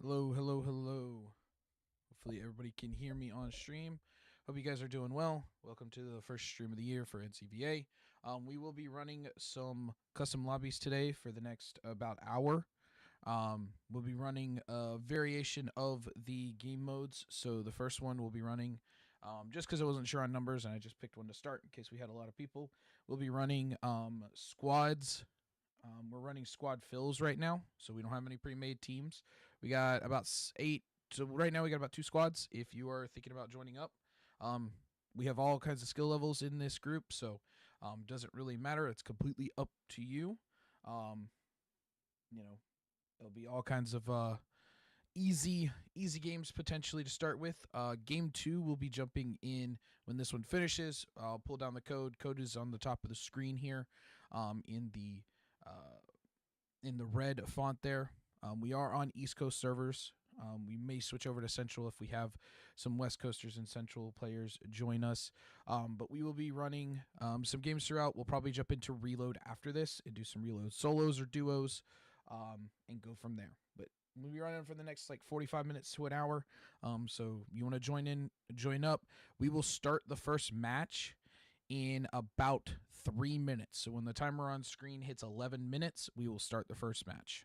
Hello, hello, hello. Hopefully, everybody can hear me on stream. Hope you guys are doing well. Welcome to the first stream of the year for NCVA. We will be running some custom lobbies today for the next about hour. We'll be running a variation of the game modes. So the first one we'll be running, just because I wasn't sure on numbers and I just picked one to start in case we had a lot of people. We'll be running squads. We're running squad fills right now, so we don't have any pre-made teams. We got about 8. So right now we got about 2 squads. If you are thinking about joining up, um, we have all kinds of skill levels in this group, so doesn't really matter. It's completely up to you. Um, you know, there'll be all kinds of easy games potentially to start with. Game 2 will be jumping in when this one finishes. I'll pull down the code. Code is on the top of the screen here, uh, in the red font there. We are on East Coast servers. We may switch over to Central if we have some West Coasters and Central players join us. But we will be running some games throughout. We'll probably jump into Reload after this and do some Reload solos or duos, and go from there. But we'll be running for the next like 45 minutes to an hour. So you want to join up. We will start the first match in about 3 minutes. So when the timer on screen hits 11 minutes, we will start the first match.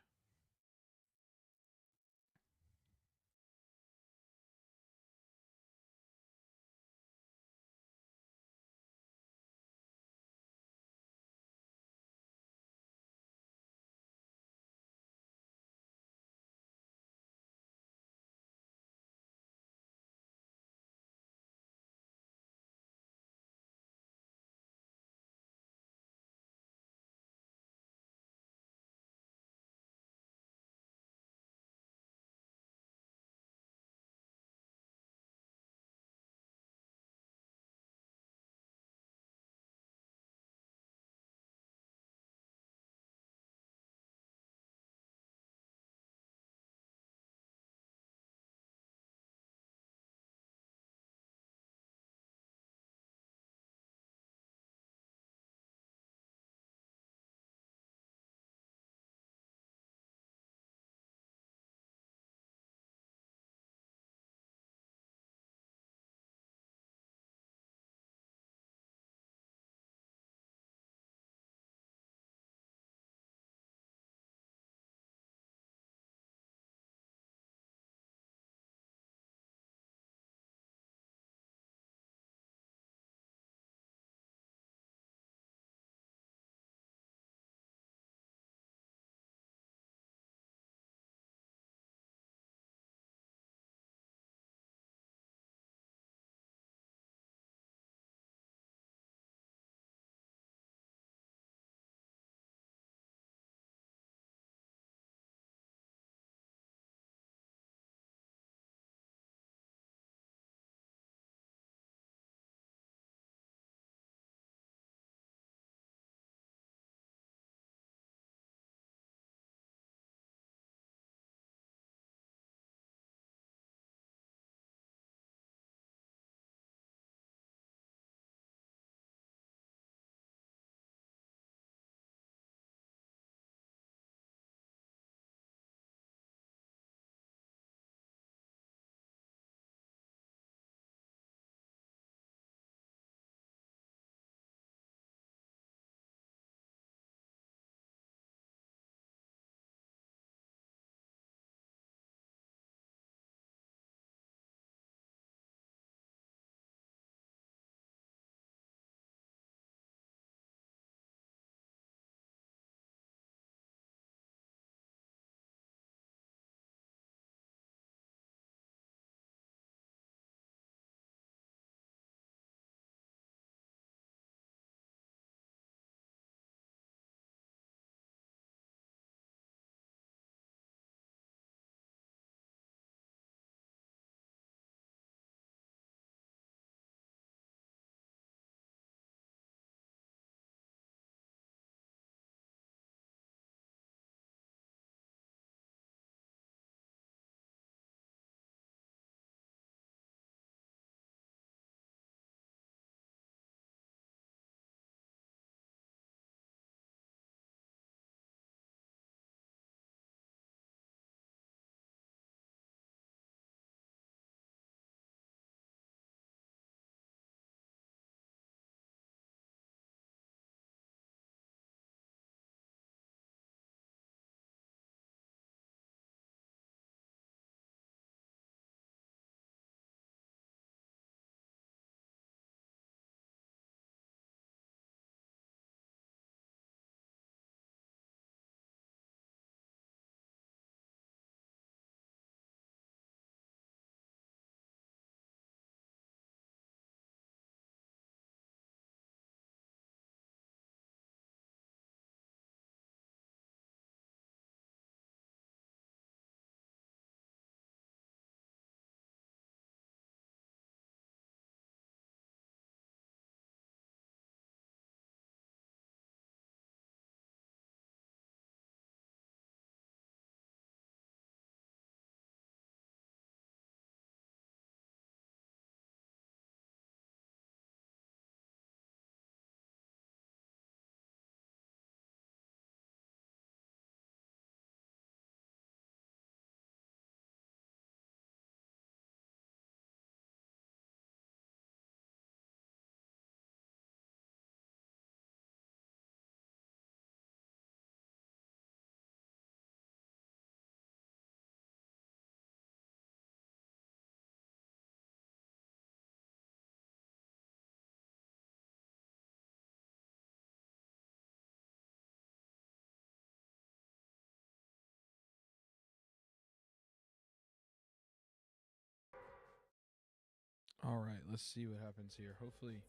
All right, let's see what happens here. Hopefully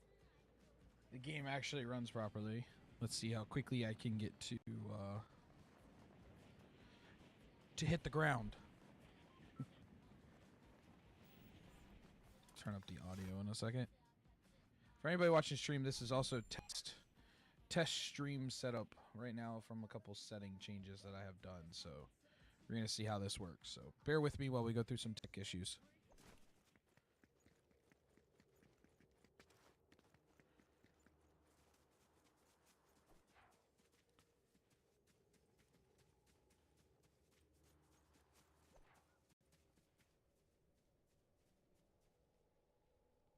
the game actually runs properly. Let's see how quickly I can get to hit the ground. Turn up the audio in a second. For anybody watching stream, this is also test stream setup right now from a couple setting changes that I have done. So we're going to see how this works. So bear with me while we go through some tech issues.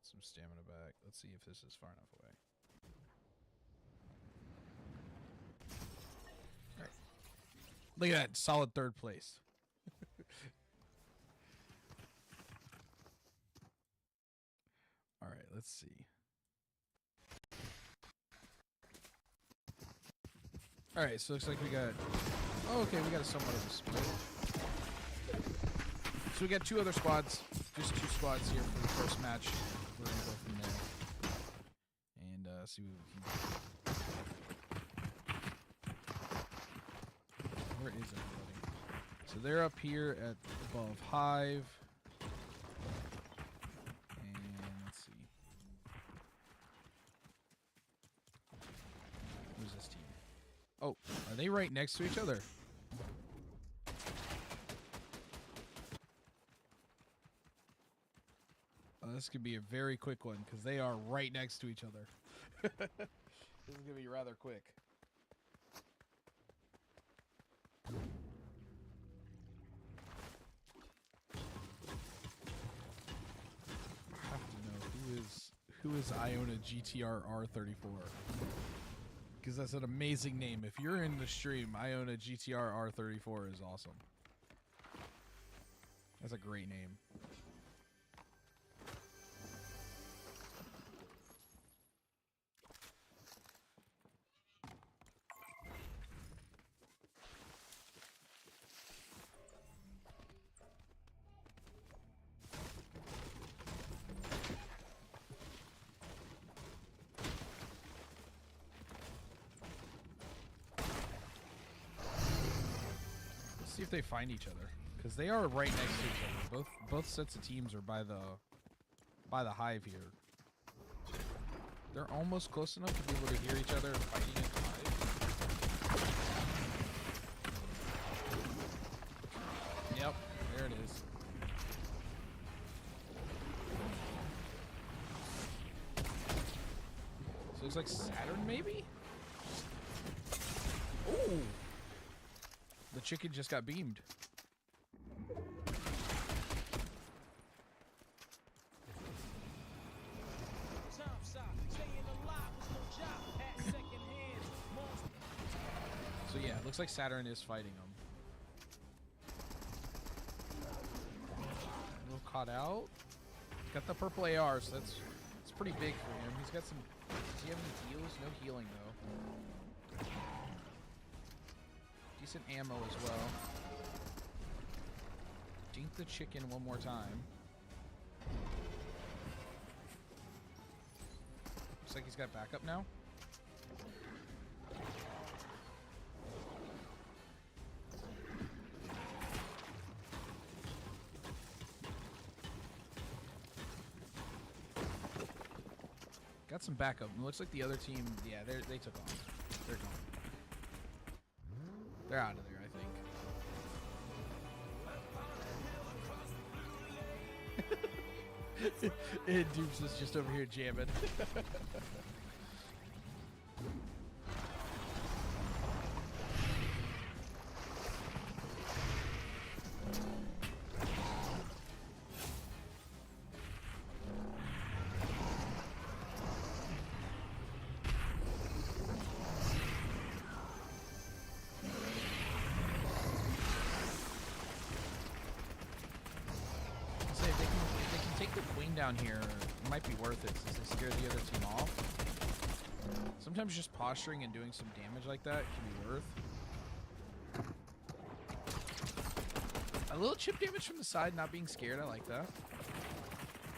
Some stamina back. Let's see if this is far enough away. All right. Look at that. Solid third place. All right, let's see. All right, so it looks like we got... Oh, okay, we got a somewhat of a split. So we got two other squads. Just two squads here for the first match. We're going to go from there. And see what we can do. Where is everybody? So they're up here at above Hive. And let's see. Who's this team? Oh, are they right next to each other? This could be a very quick one because they are right next to each other. This is going to be rather quick. I have to know who is Iona GTR R34. Because that's an amazing name. If you're in the stream, Iona GTR R34 is awesome. That's a great name. See if they find each other, because they are right next to each other. Both sets of teams are by the hive here. They're almost close enough to be able to hear each other fighting at the hive. Yep, there it is. So it looks like Saturn, maybe? Ooh! The chicken just got beamed. So yeah, it looks like Saturn is fighting them. A little caught out. Got the purple AR, so that's pretty big for him. He's got some... Does he have any heals? No healing, though. Decent ammo as well. Dink the chicken one more time. Looks like he's got backup now. Got some backup. It looks like the other team, yeah, they took off. They're gone. They're out of there, I think. And Dupes is just over here jamming. Down here, it might be worth it since they scare the other team off. Sometimes just posturing and doing some damage like that can be worth. A little chip damage from the side, not being scared, I like that.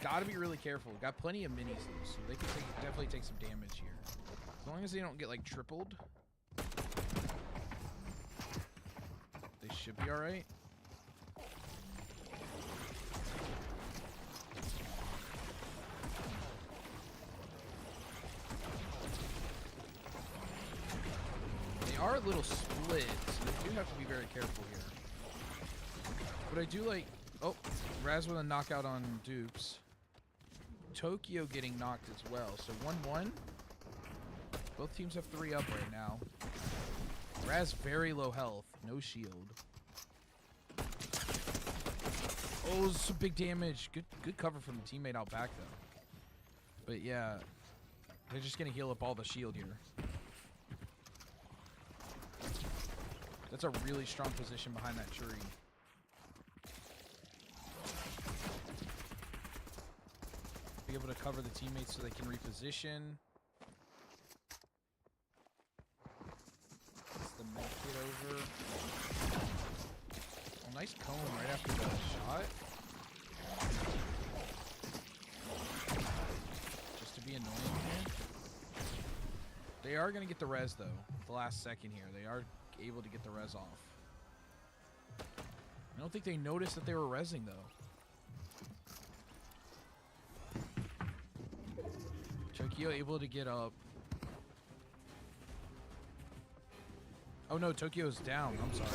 Got to be really careful. Got plenty of minis though, so they can definitely take some damage here. As long as they don't get like tripled, they should be all right. They are a little split, so they do have to be very careful here. But I do like, oh, Raz with a knockout on Dupes. Tokyo getting knocked as well. So 1-1. Both teams have 3 up right now. Raz very low health, no shield. Oh, some big damage. Good cover from the teammate out back though. But yeah, they're just gonna heal up all the shield here. That's a really strong position behind that tree. Be able to cover the teammates so they can reposition. Gets the med kit over. Oh, nice cone right after the shot. Just to be annoying here. They are going to get the res though. The last second here. They are able to get the res off. I don't think they noticed that they were resing though. Tokyo able to get up. Oh no, Tokyo's down. I'm sorry.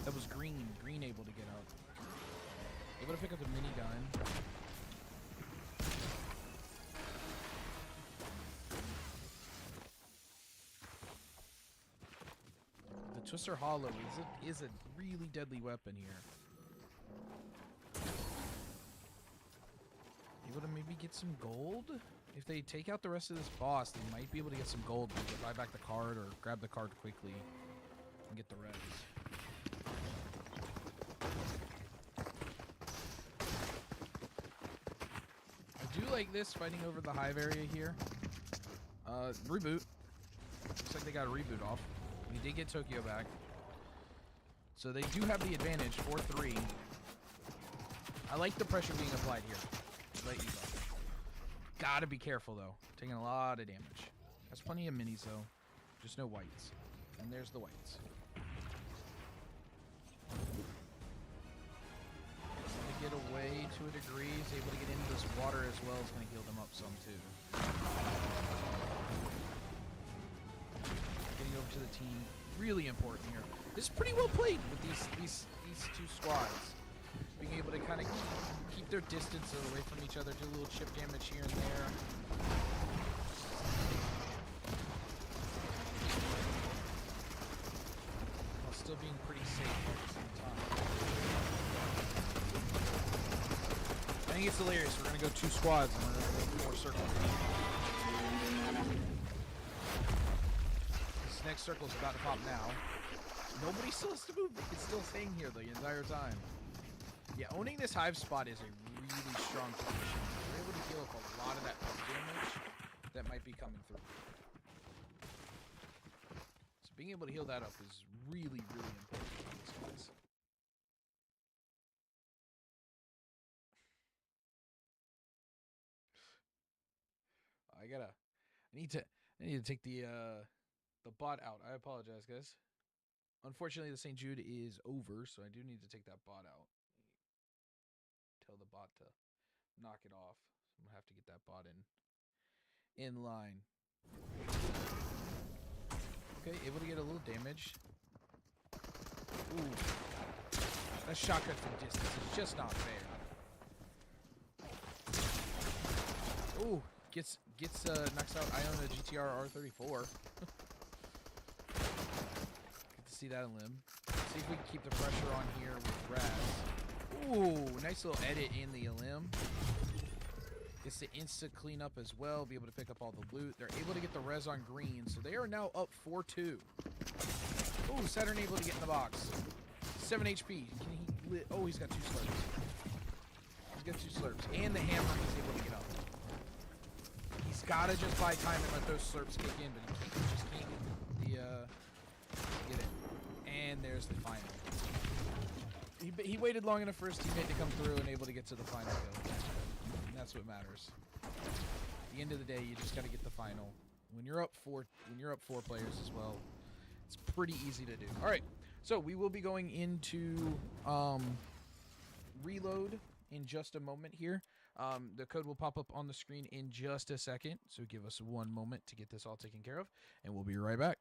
That was Green. Green able to get up. Able to pick up the minigun. The Twister Hollow is a really deadly weapon here. Able to maybe get some gold? If they take out the rest of this boss, they might be able to get some gold. Either buy back the card or grab the card quickly and get the res. I do like this fighting over the hive area here. Reboot. Looks like they got a reboot off. We did get Tokyo back. So they do have the advantage, 4-3. I like the pressure being applied here. Let you go. Gotta be careful though. Taking a lot of damage. Has plenty of minis though. Just no whites. And there's the whites. Able to get away to a degree. Is able to get into this water as well. Is going to heal them up some too. Getting over to the team. Really important here. This is pretty well played with these two squads. Being able to kind of keep their distance away from each other, do a little chip damage here and there. While still being pretty safe at the same time. I think it's hilarious. We're going to go 2 squads and we're going to go 4 circles. This next circle is about to pop now. Nobody still has to move. They can still hang here the entire time. Yeah, owning this hive spot is a really strong position. You're able to heal up a lot of that pump damage that might be coming through. So being able to heal that up is really, really important for these guys. I need to take the bot out. I apologize, guys. Unfortunately, the St. Jude is over, so I do need to take that bot out. Tell the bot to knock it off. I'm gonna have to get that bot in line. Okay, able to get a little damage. Ooh, that shotgun from distance is just not fair. Ooh, knocks out Iona GTR R34. Good to see that in limb. See if we can keep the pressure on here with Raz. Ooh, nice little edit in the limb. Gets the insta clean up as well. Be able to pick up all the loot. They're able to get the res on Green, so they are now up 4-2. Ooh, Saturn able to get in the box. 7 HP. Can he? Oh, he's got 2 slurps. He's got 2 slurps, and the hammer he's able to get up. He's gotta just buy time and let those slurps kick in, but he just can't get it. And there's the final. He waited long enough for his teammate to come through and able to get to the final kill. And that's what matters. At the end of the day, you just got to get the final. When you're up four players as well, it's pretty easy to do. All right, so we will be going into reload in just a moment here. The code will pop up on the screen in just a second, so give us one moment to get this all taken care of, and we'll be right back.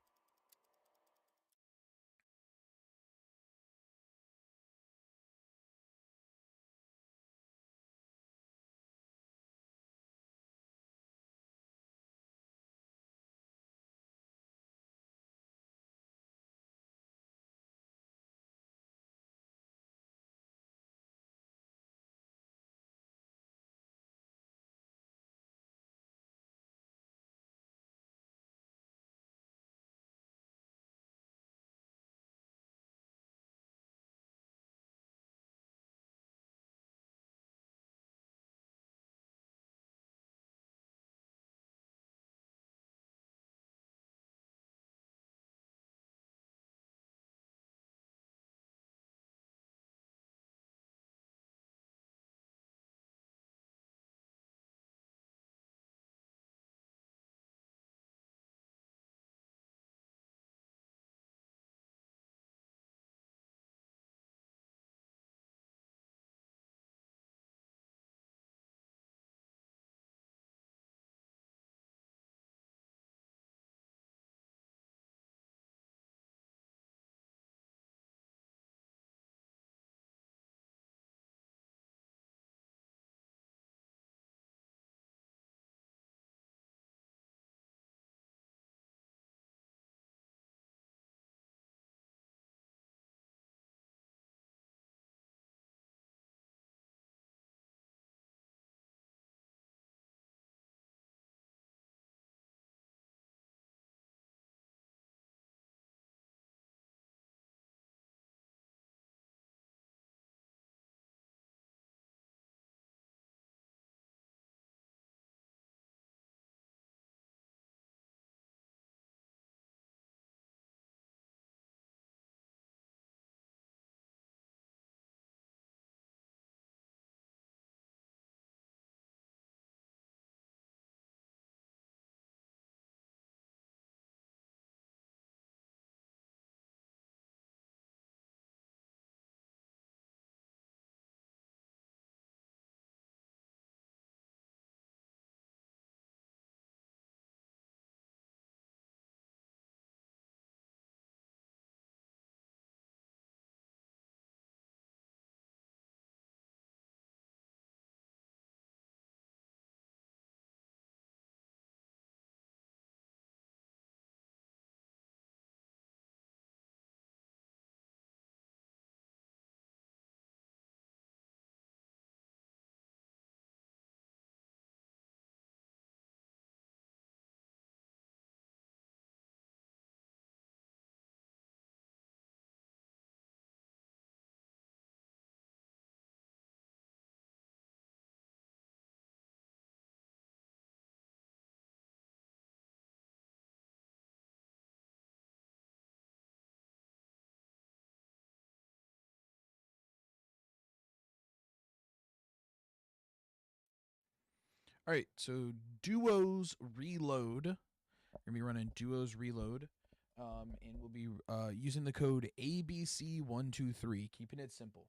All right, so duos reload. We're gonna be running duos reload, and we'll be using the code ABC123, keeping it simple.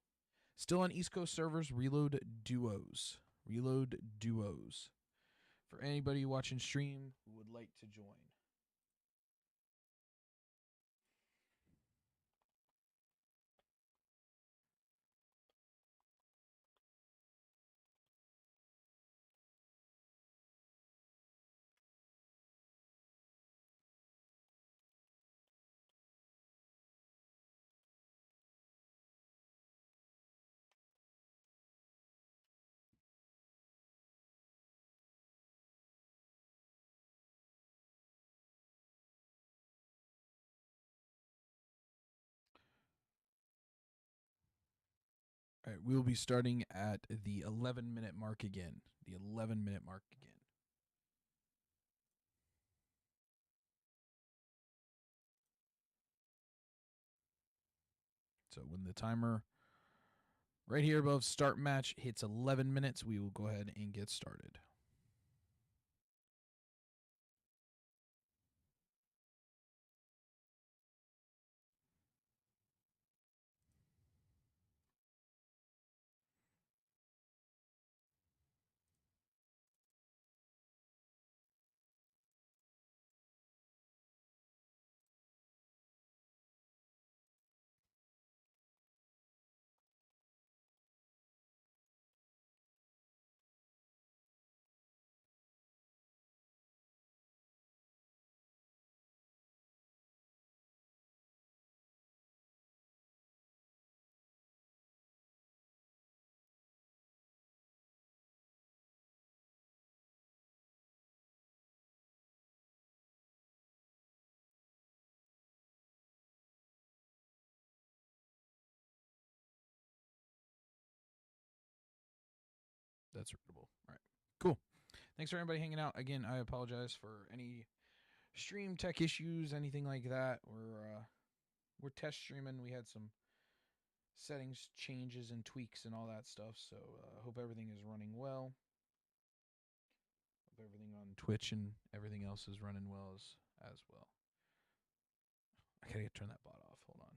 Still on East Coast servers, reload duos. Reload duos. For anybody watching stream who would like to join. All right, we'll be starting at the 11-minute mark again. The 11-minute mark again. So when the timer Right here above start match hits 11 minutes. We will go ahead and get started. That's readable. All right. Cool. Thanks for everybody hanging out. Again, I apologize for any stream tech issues, anything like that. We're test streaming. We had some settings changes and tweaks and all that stuff. So hope everything is running well. Hope everything on Twitch and everything else is running well as well. I gotta turn that bot off. Hold on.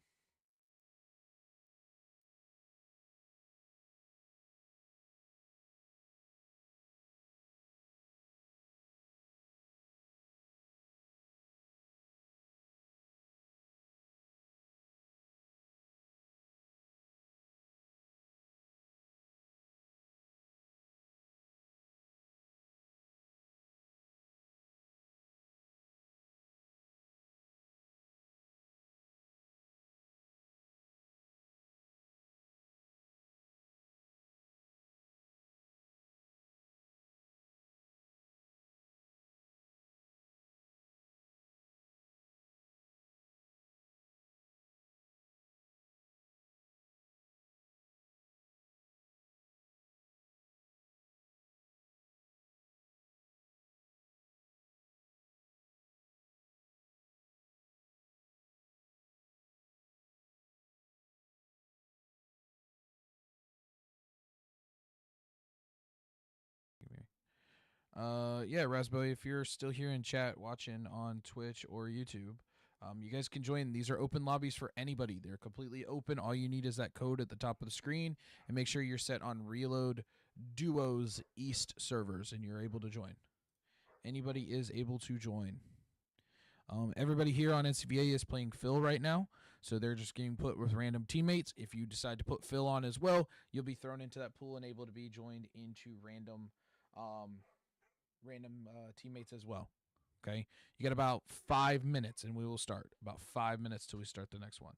Yeah, Raspberry, if you're still here in chat watching on Twitch or YouTube, you guys can join. These are open lobbies for anybody. They're completely open. All you need is that code at the top of the screen, and make sure you're set on Reload Duos East servers, and you're able to join. Anybody is able to join. Everybody here on NCVA is playing Phil right now, so they're just getting put with random teammates. If you decide to put Phil on as well, you'll be thrown into that pool and able to be joined into random teammates as well. Okay, you got about 5 minutes, and we will start. About 5 minutes till we start the next one.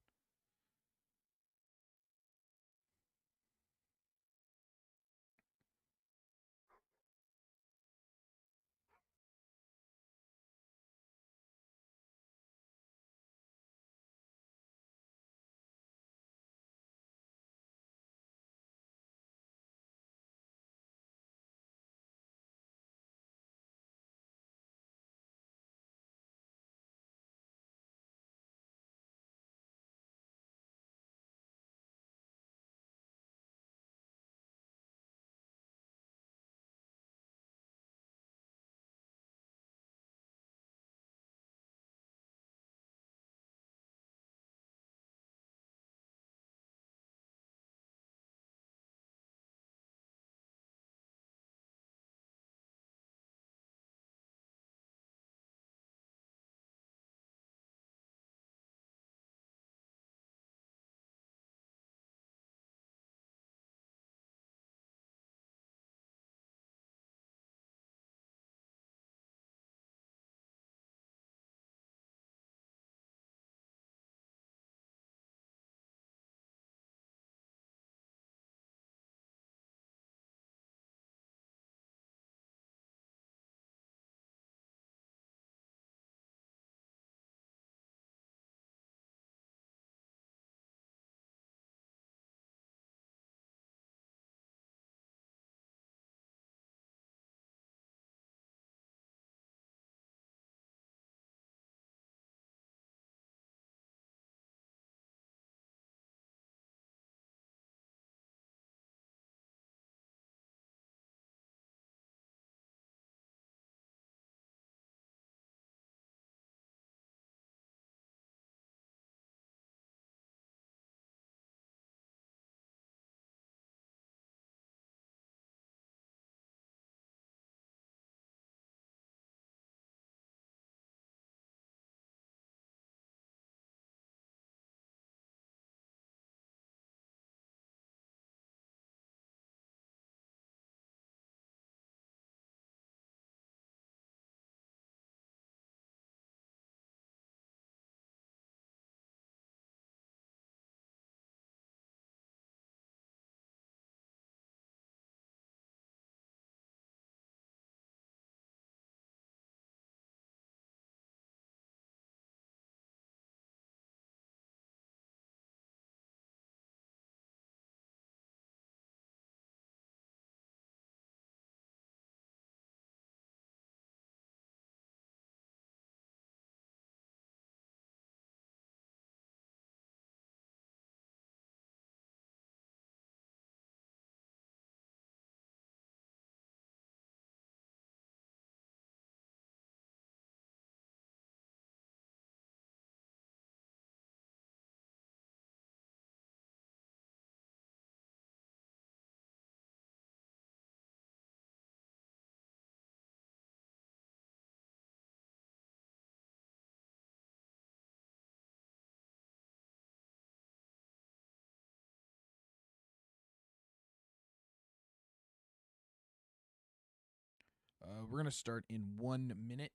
we're going to start in 1 minute.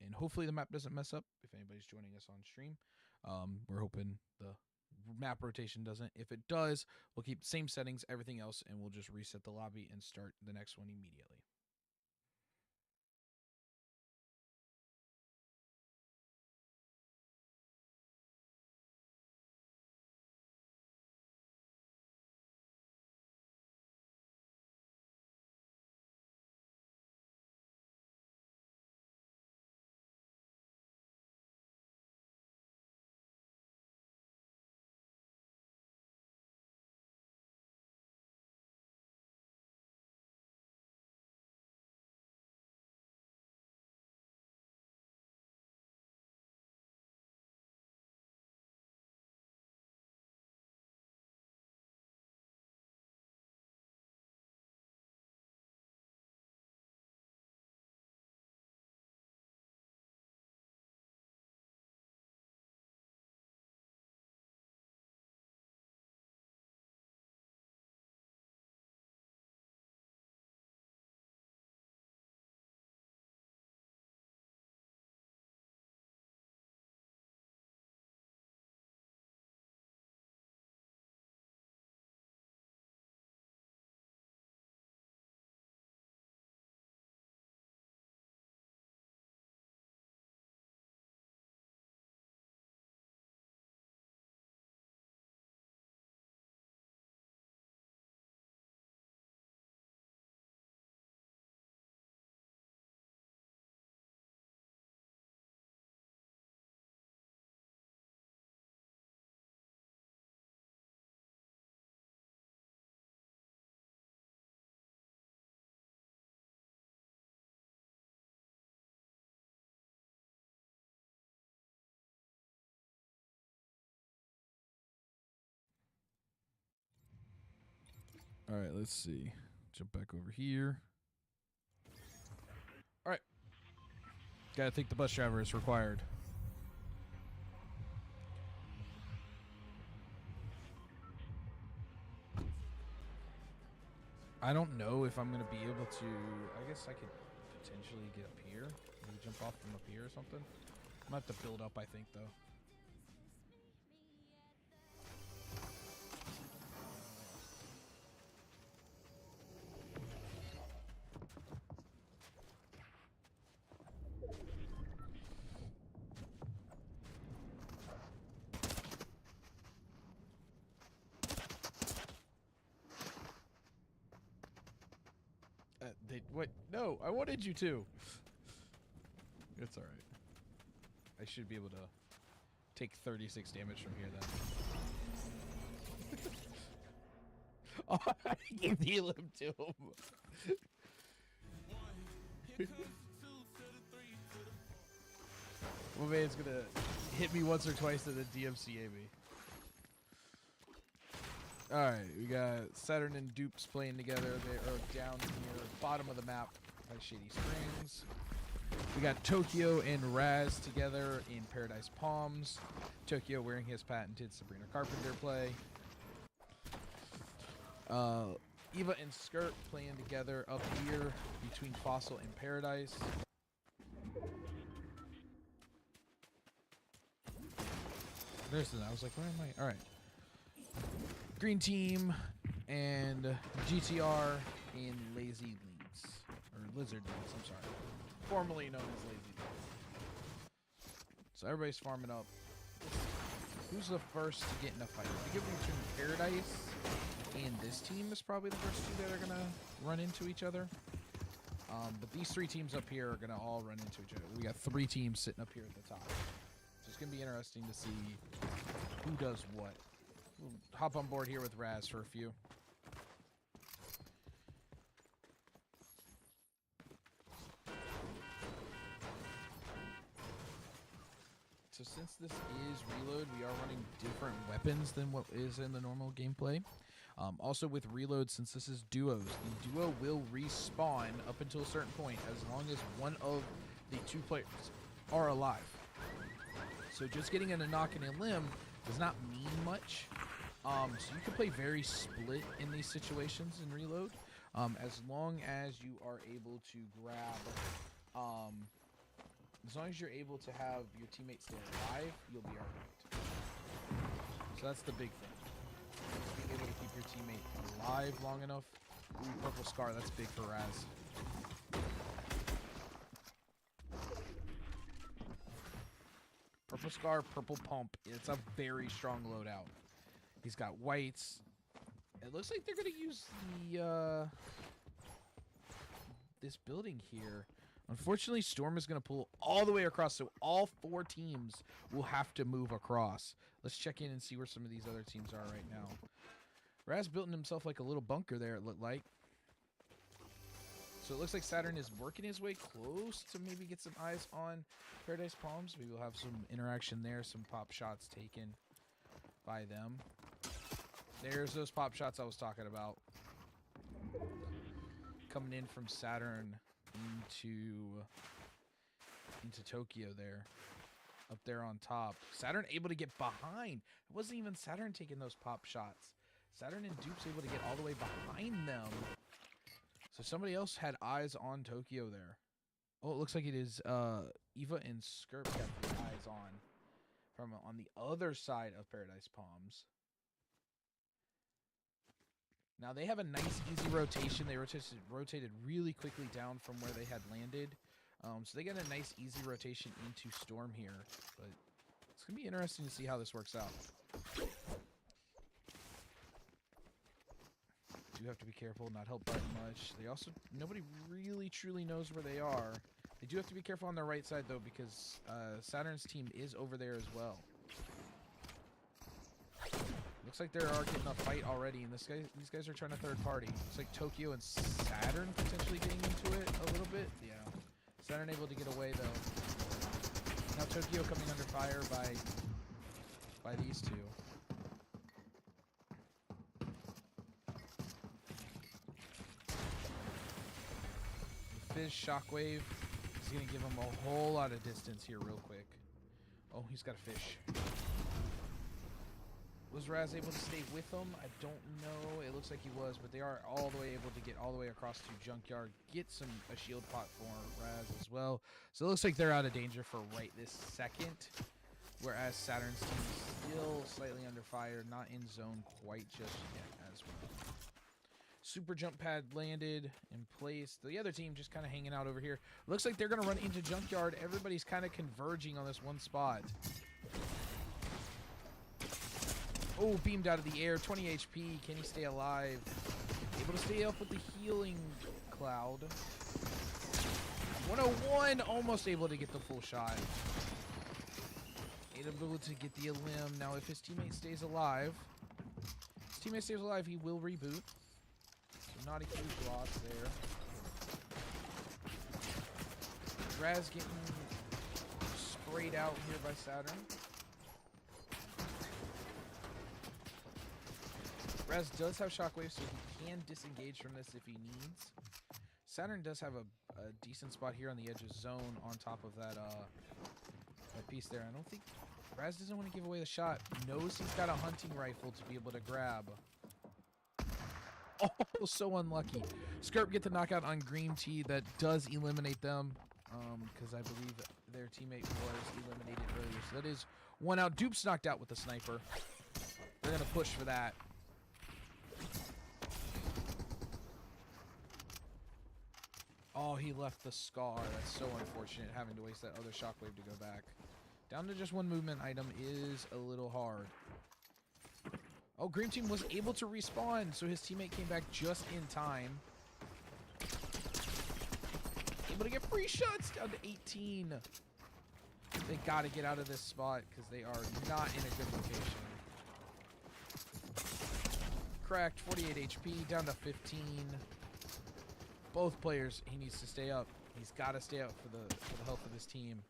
And hopefully the map doesn't mess up if anybody's joining us on stream. We're hoping the map rotation doesn't. If it does, we'll keep the same settings, everything else, and we'll just reset the lobby and start the next one immediately. All right, let's see. Jump back over here. All right. Gotta think the bus driver is required. I don't know if I'm going to be able to... I guess I could potentially get up here. Maybe jump off from up here or something. I'm going to have to build up, I think, though. What? No, I wanted you to. It's all right. I should be able to take 36 damage from here then. Oh, I can heal him to him. My man's gonna hit me once or twice and then DMCA me. Alright, we got Saturn and Dupes playing together. They are down near the bottom of the map by Shady Springs. We got Tokyo and Raz together in Paradise Palms. Tokyo wearing his patented Sabrina Carpenter play. Eva and Skirt playing together up here between Fossil and Paradise. There's the... I was like, where am I? Alright. Green Team and GTR in Lazy Leads. Or Lizard Leads, I'm sorry. Formerly known as Lazy Leads. So everybody's farming up. Who's the first to get in a fight? I think between Paradise and this team is probably the first two that are going to run into each other. But these three teams up here are going to all run into each other. We got three teams sitting up here at the top. So it's going to be interesting to see who does what. We'll hop on board here with Raz for a few. So since this is Reload, we are running different weapons than what is in the normal gameplay. Also with Reload, since this is duos, the duo will respawn up until a certain point as long as one of the two players are alive. So just getting in a knock and a limb does not mean much. So you can play very split in these situations in Reload. As long as you are able to grab, as long as you're able to have your teammates stay alive, you'll be alright. So that's the big thing. Being able to keep your teammate alive long enough. Ooh, purple scar, that's big for Raz. Purple scar, purple pump. It's a very strong loadout. He's got whites. It looks like they're gonna use the this building here. Unfortunately, Storm is gonna pull all the way across, so all 4 teams will have to move across. Let's check in and see where some of these other teams are right now. Raz built himself like a little bunker there, it looked like. So it looks like Saturn is working his way close to maybe get some eyes on Paradise Palms. We will have some interaction there, some pop shots taken by them. There's those pop shots I was talking about. Coming in from Saturn into Tokyo there. Up there on top. Saturn able to get behind. It wasn't even Saturn taking those pop shots. Saturn and Dupe's able to get all the way behind them. So somebody else had eyes on Tokyo there. Oh, it looks like it is Eva and Skirp got the eyes on the other side of Paradise Palms. Now they have a nice easy rotation. They rotated really quickly down from where they had landed. So they got a nice easy rotation into Storm here. But it's going to be interesting to see how this works out. Do have to be careful, not help by much. They also, nobody really truly knows where they are. They do have to be careful on their right side though, because Saturn's team is over there as well. Looks like they are getting a fight already, and these guys are trying to third party. Looks like Tokyo and Saturn potentially getting into it a little bit. Yeah, Saturn able to get away though. Now Tokyo coming under fire by these two. Fizz Shockwave is going to give him a whole lot of distance here real quick. Oh, he's got a fish. Was Raz able to stay with him? I don't know. It looks like he was, but they are all the way able to get all the way across to Junkyard. Get a shield pot for Raz as well. So it looks like they're out of danger for right this second. Whereas Saturn's team is still slightly under fire. Not in zone quite just yet as well. Super jump pad landed in place. The other team just kind of hanging out over here. Looks like they're going to run into Junkyard. Everybody's kind of converging on this one spot. Oh, beamed out of the air. 20 HP. Can he stay alive? Able to stay up with the healing cloud. 101. Almost able to get the full shot. Able to get the elim. Now, if his teammate stays alive, he will reboot. Not a huge loss there. Raz getting sprayed out here by Saturn. Raz does have Shockwave, so he can disengage from this if he needs. Saturn does have a decent spot here on the edge of zone on top of that piece there. I don't think Raz doesn't want to give away the shot. Knows he's got a hunting rifle to be able to grab. Oh, so unlucky. Skirp get the knockout on Green Tea. That does eliminate them, because I believe their teammate was eliminated earlier. So that is one out. Dupe's knocked out with the sniper. They're going to push for that. Oh, he left the scar. That's so unfortunate, having to waste that other shockwave to go back. Down to just one movement item is a little hard. Oh, Green Team was able to respawn, so his teammate came back just in time. Able to get free shots down to 18. They got to get out of this spot because they are not in a good location. Cracked, 48 HP, down to 15. Both players, he needs to stay up. He's got to stay up for the health of his team.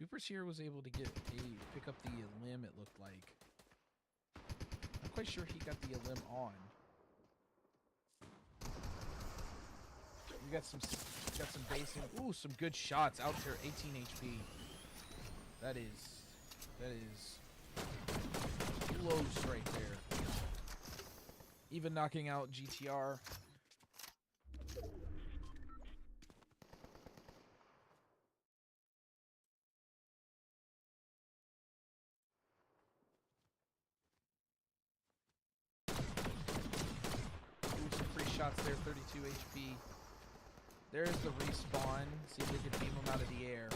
Duper's here was able to pick up the limb, it looked like. Not quite sure he got the limb on. We got some basing. Ooh, some good shots out there. 18 HP. That is Close right there. Even knocking out GTR. Some free shots there, 32 HP. There's the respawn. See if they can beam him out of the air.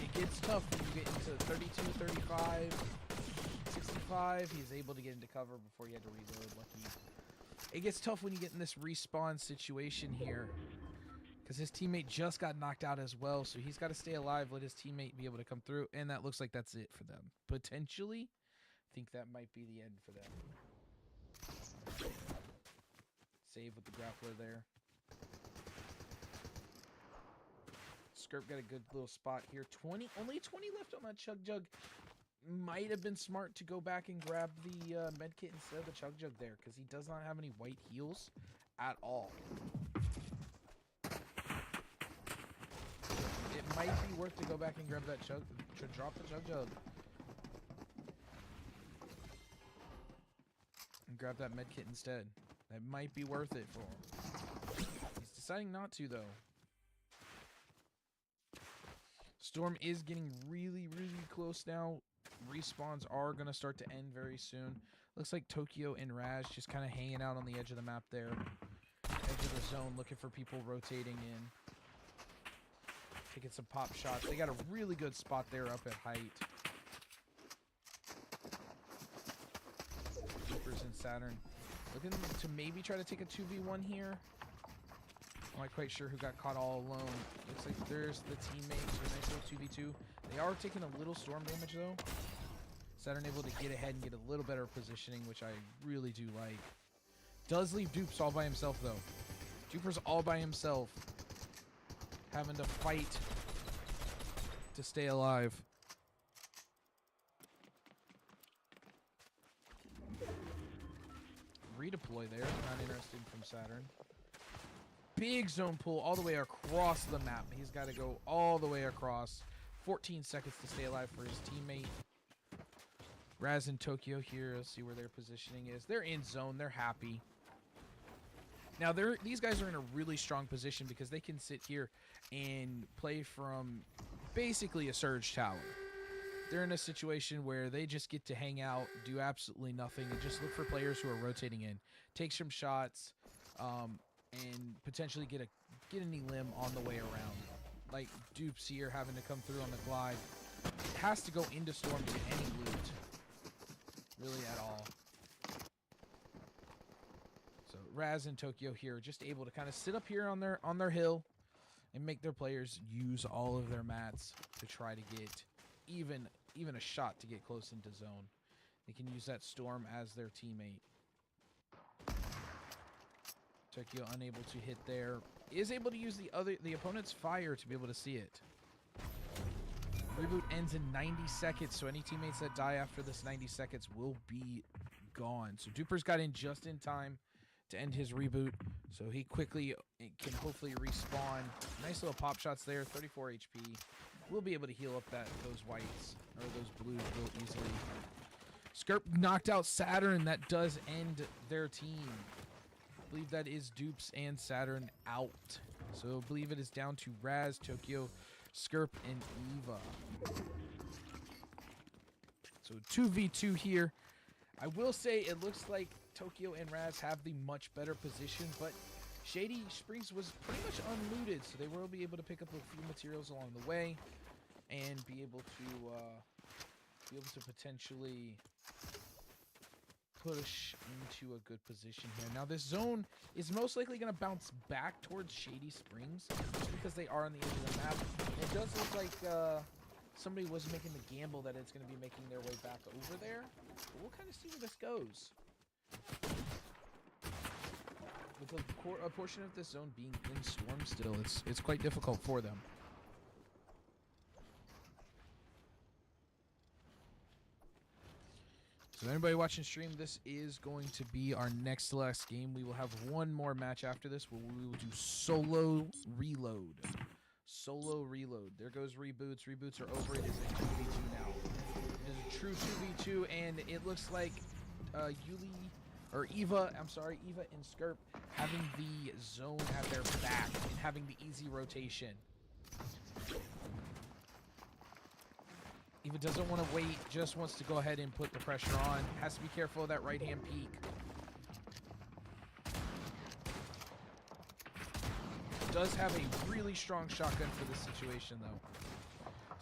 It gets tough when you get into 32, 35, 65. He's able to get into cover before he had to reload. Lucky. It gets tough when you get in this respawn situation here, because his teammate just got knocked out as well, so he's got to stay alive, let his teammate be able to come through, and that looks like that's it for them. Potentially, I think that might be the end for them. Save with the grappler there. Skirp got a good little spot here. Only 20 left on that Chug Jug. Might have been smart to go back and grab the medkit instead of the Chug Jug there, because he does not have any white heals at all. It might be worth to go back and grab that Chug, to drop the Chug Jug. And grab that medkit instead. That might be worth it for him. He's deciding not to, though. Storm is getting really, really close now. Respawns are going to start to end very soon. Looks like Tokyo and Raz just kind of hanging out on the edge of the map there. Edge of the zone, looking for people rotating in. Taking some pop shots. They got a really good spot there up at height. Troopers and Saturn looking to maybe try to take a 2v1 here. I'm not quite sure who got caught all alone. Looks like there's the teammates. A nice little 2v2. They are taking a little storm damage though. Saturn able to get ahead and get a little better positioning, which I really do like. Does leave Dupes all by himself though. Duper's all by himself, having to fight to stay alive. Redeploy there. Not interested from Saturn. Big zone pull all the way across the map. He's got to go all the way across. 14 seconds to stay alive for his teammate. Raz and Tokyo here. Let's see where their positioning is. They're in zone. They're happy. Now, these guys are in a really strong position because they can sit here and play from basically a surge tower. They're in a situation where they just get to hang out, do absolutely nothing, and just look for players who are rotating in. Take some shots, and potentially get an elim on the way around. Like Dupes here having to come through on the glide. Has to go into Storm to get any loot. Really at all. So Raz and Tokyo here just able to kind of sit up here on their hill and make their players use all of their mats to try to get even a shot to get close into zone. They can use that Storm as their teammate. Tokyo unable to hit there. Is able to use the opponent's fire to be able to see it. Reboot ends in 90 seconds, so any teammates that die after this 90 seconds will be gone. So Duper's got in just in time to end his reboot, so he quickly can hopefully respawn. Nice little pop shots there, 34 HP. We'll be able to heal up those whites, or those blues real easily. Skirp knocked out Saturn. That does end their team. I believe that is Dupes and Saturn out. So I believe it is down to Raz, Tokyo, Skirp, and Eva. So 2v2 here. I will say it looks like Tokyo and Raz have the much better position, but Shady Springs was pretty much unlooted, so they will be able to pick up a few materials along the way and be able to potentially push into a good position here. Now this zone is most likely going to bounce back towards Shady Springs just because they are on the edge of the map. And it does look like somebody was making the gamble that it's going to be making their way back over there. But we'll kind of see where this goes. With a portion of this zone being in Storm still, it's quite difficult for them. So anybody watching stream, this is going to be our next to last game. We will have one more match after this where we will do solo reload. Solo reload. There goes reboots. Reboots are over. It is a 2v2 now. It is a true 2v2, and it looks like Yuli, or Eva, I'm sorry, Eva and Skirp having the zone at their back and having the easy rotation. Eva doesn't want to wait, just wants to go ahead and put the pressure on. Has to be careful of that right-hand peek. Does have a really strong shotgun for this situation, though.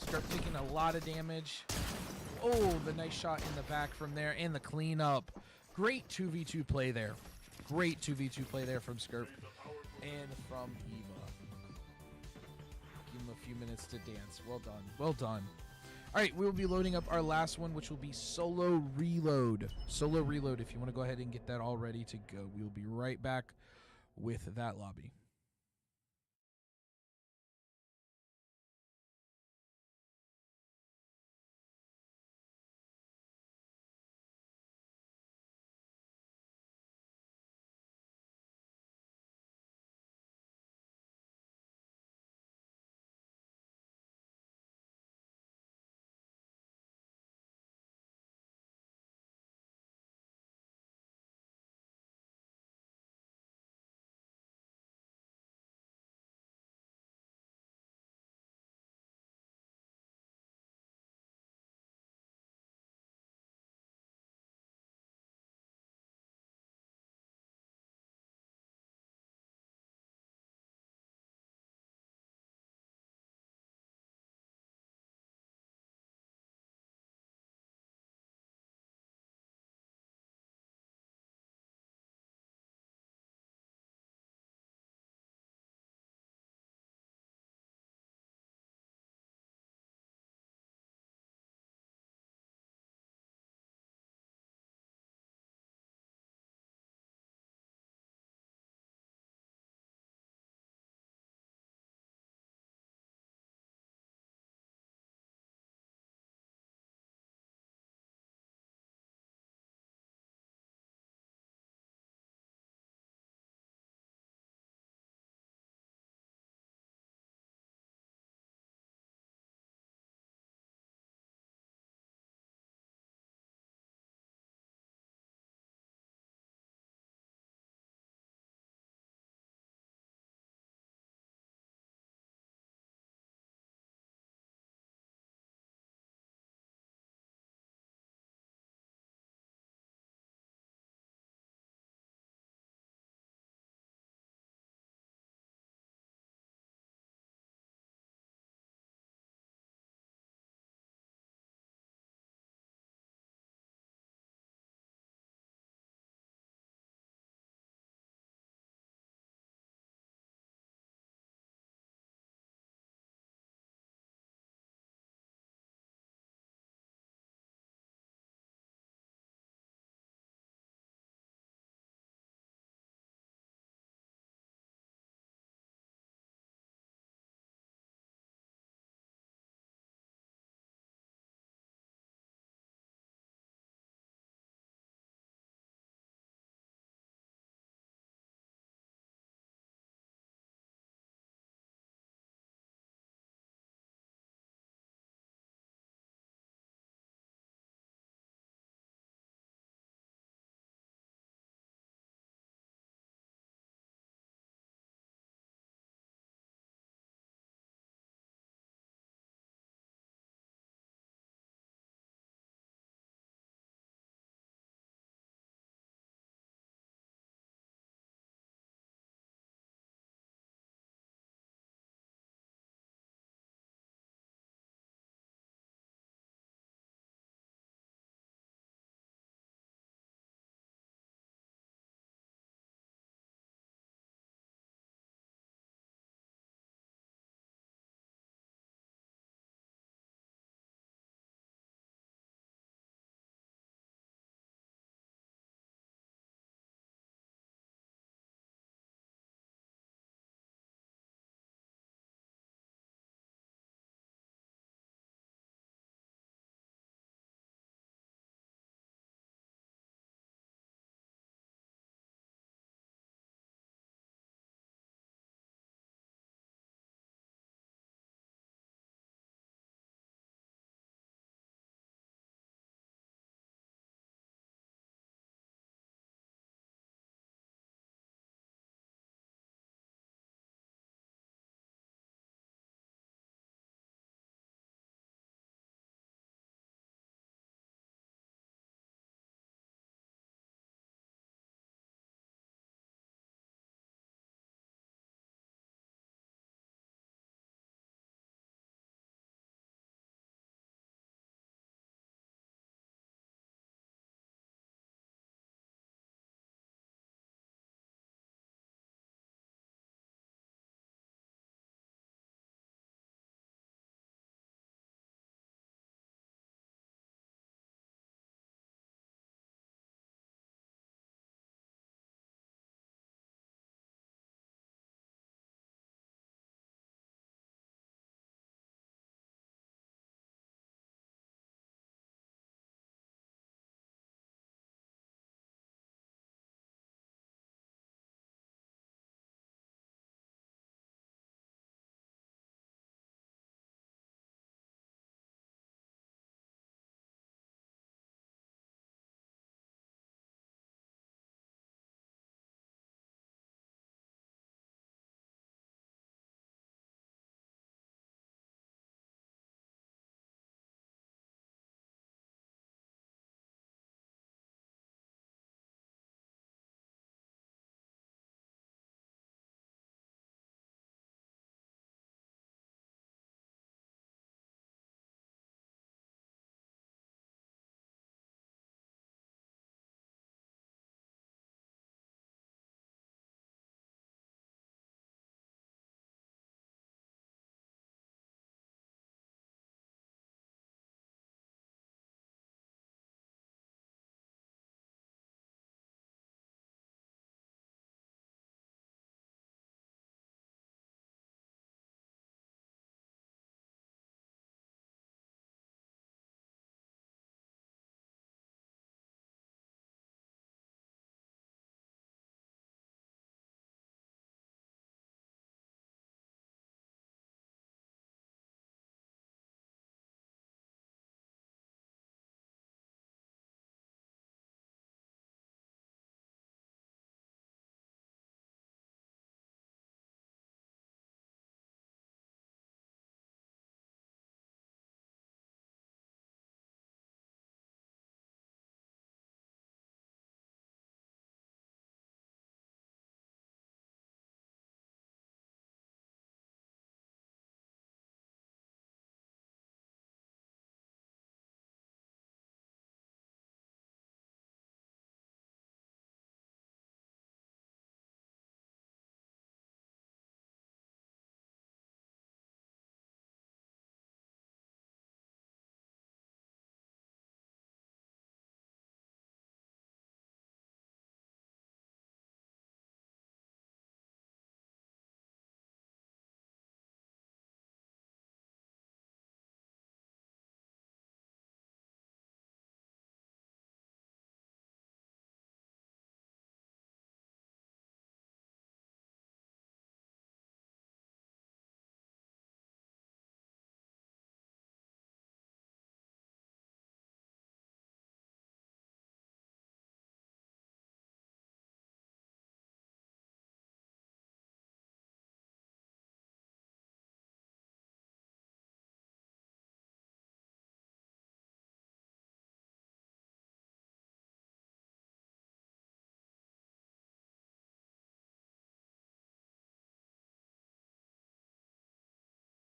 Skirp taking a lot of damage. Oh, the nice shot in the back from there, and the cleanup. Great 2v2 play there. Great 2v2 play there from Skirp and from Eva. Give him a few minutes to dance. Well done. Well done. All right, we will be loading up our last one, which will be Solo Reload. Solo Reload, if you want to go ahead and get that all ready to go. We will be right back with that lobby.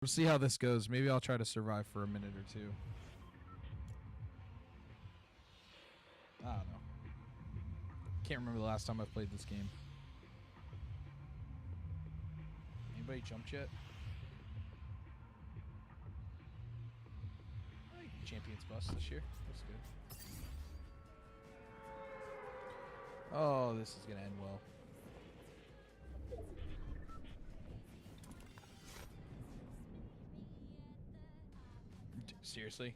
We'll see how this goes. Maybe I'll try to survive for a minute or two. I don't know. Can't remember the last time I played this game. Anybody jumped yet? I like Champions Bus this year. That's good. Oh, this is gonna end well. Seriously?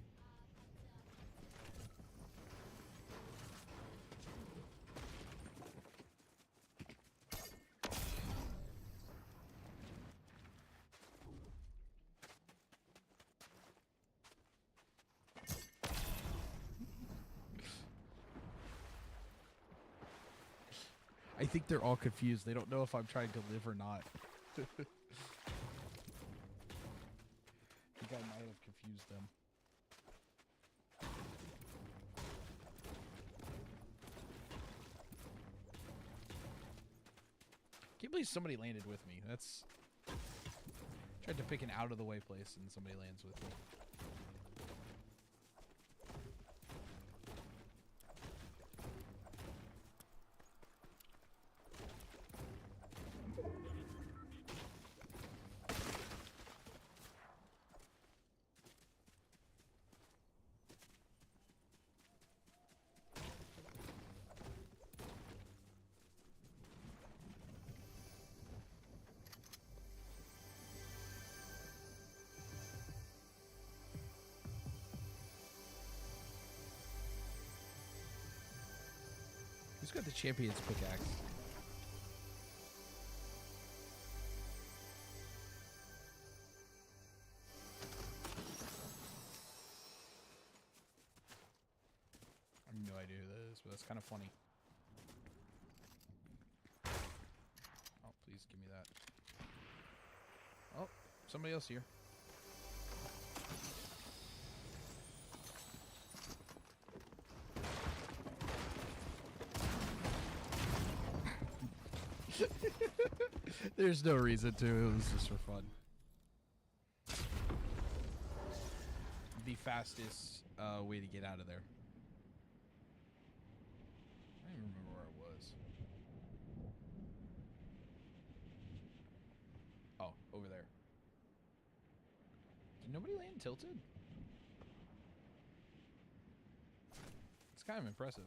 I think they're all confused. They don't know if I'm trying to live or not. I think I might have confused them. Can't believe somebody landed with me. That's... Tried to pick an out-of-the-way place and somebody lands with me. Who's got the champion's pickaxe? I have no idea who that is, but that's kind of funny. Oh, please give me that. Oh, somebody else here. There's no reason to. It was just for fun. The fastest way to get out of there. I don't even remember where I was. Oh, over there. Did nobody land tilted? It's kind of impressive.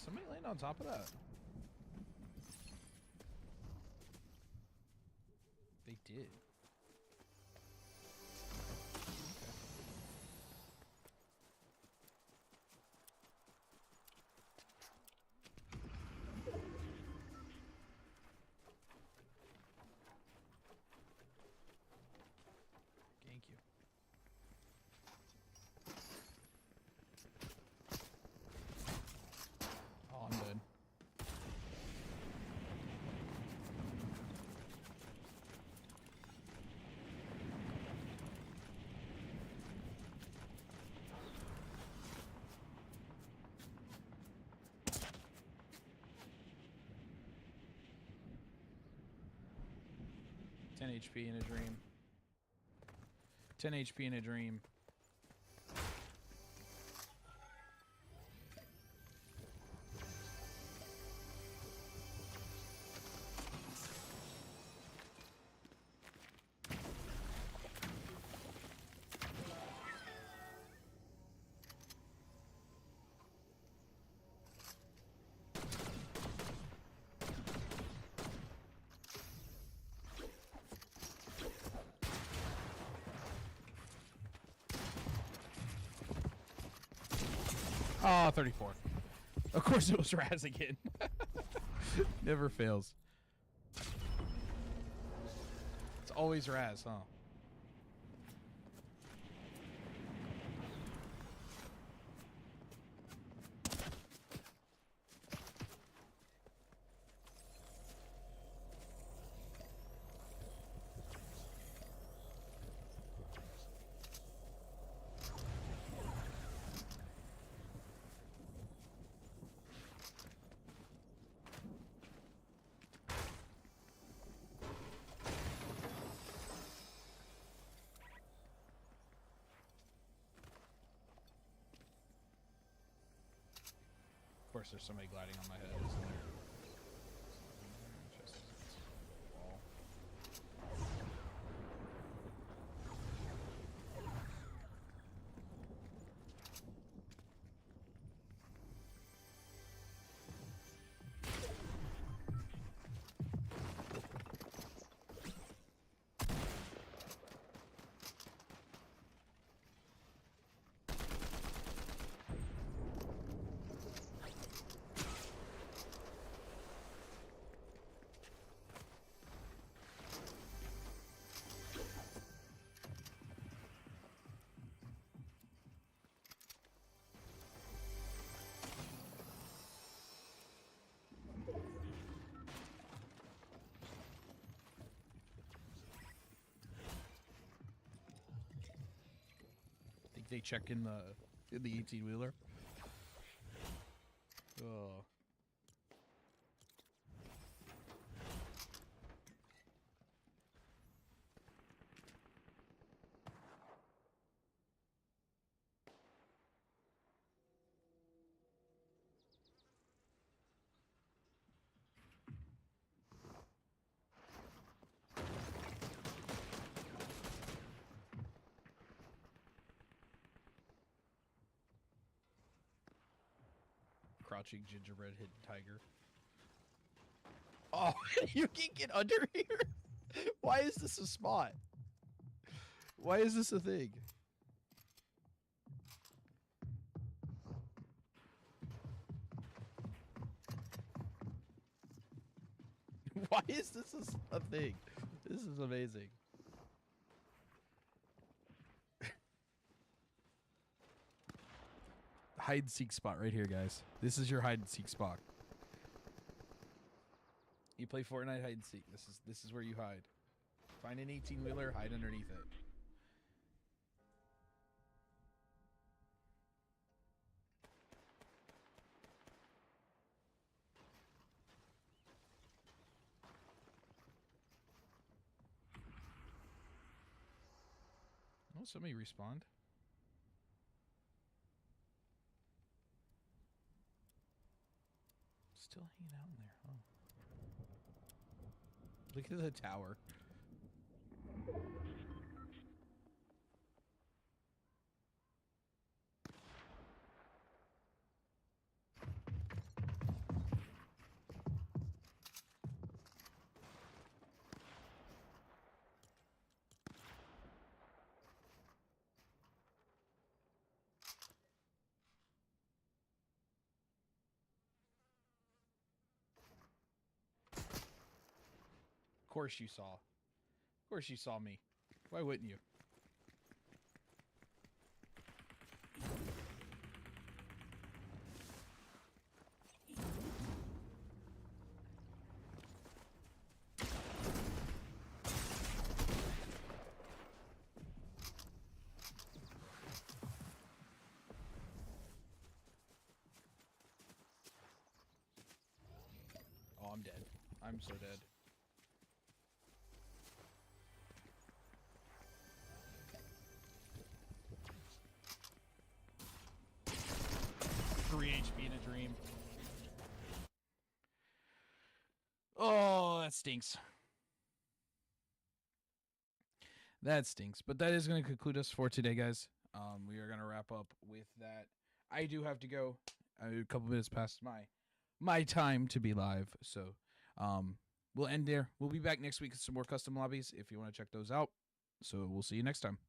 Somebody land on top of that? They did. Thank you. Oh, I'm dead. HP in a dream. 10 HP in a dream. Oh, 34. Of course it was Raz again. Never fails. It's always Raz, huh? Of course, there's somebody gliding on my head, isn't there? They check in the 18-wheeler. Oh. Crouching gingerbread hidden tiger. Oh, you can get under here? Why is this a spot? Why is this a thing? Why is this a thing? This is amazing. Hide and seek spot right here, guys. This is your hide and seek spot. You play Fortnite hide and seek. This is where you hide. Find an 18-wheeler, hide underneath it. Oh, somebody respawned. Still hanging out in there, huh? Look at the tower. Of course you saw. Of course you saw me. Why wouldn't you? Oh, I'm dead. I'm so dead. HP in a dream. Oh, that stinks. That stinks. But that is going to conclude us for today, guys. We are going to wrap up with that. I do have to go. A couple minutes past my time to be live. So we'll end there. We'll be back next week with some more custom lobbies if you want to check those out. So we'll see you next time.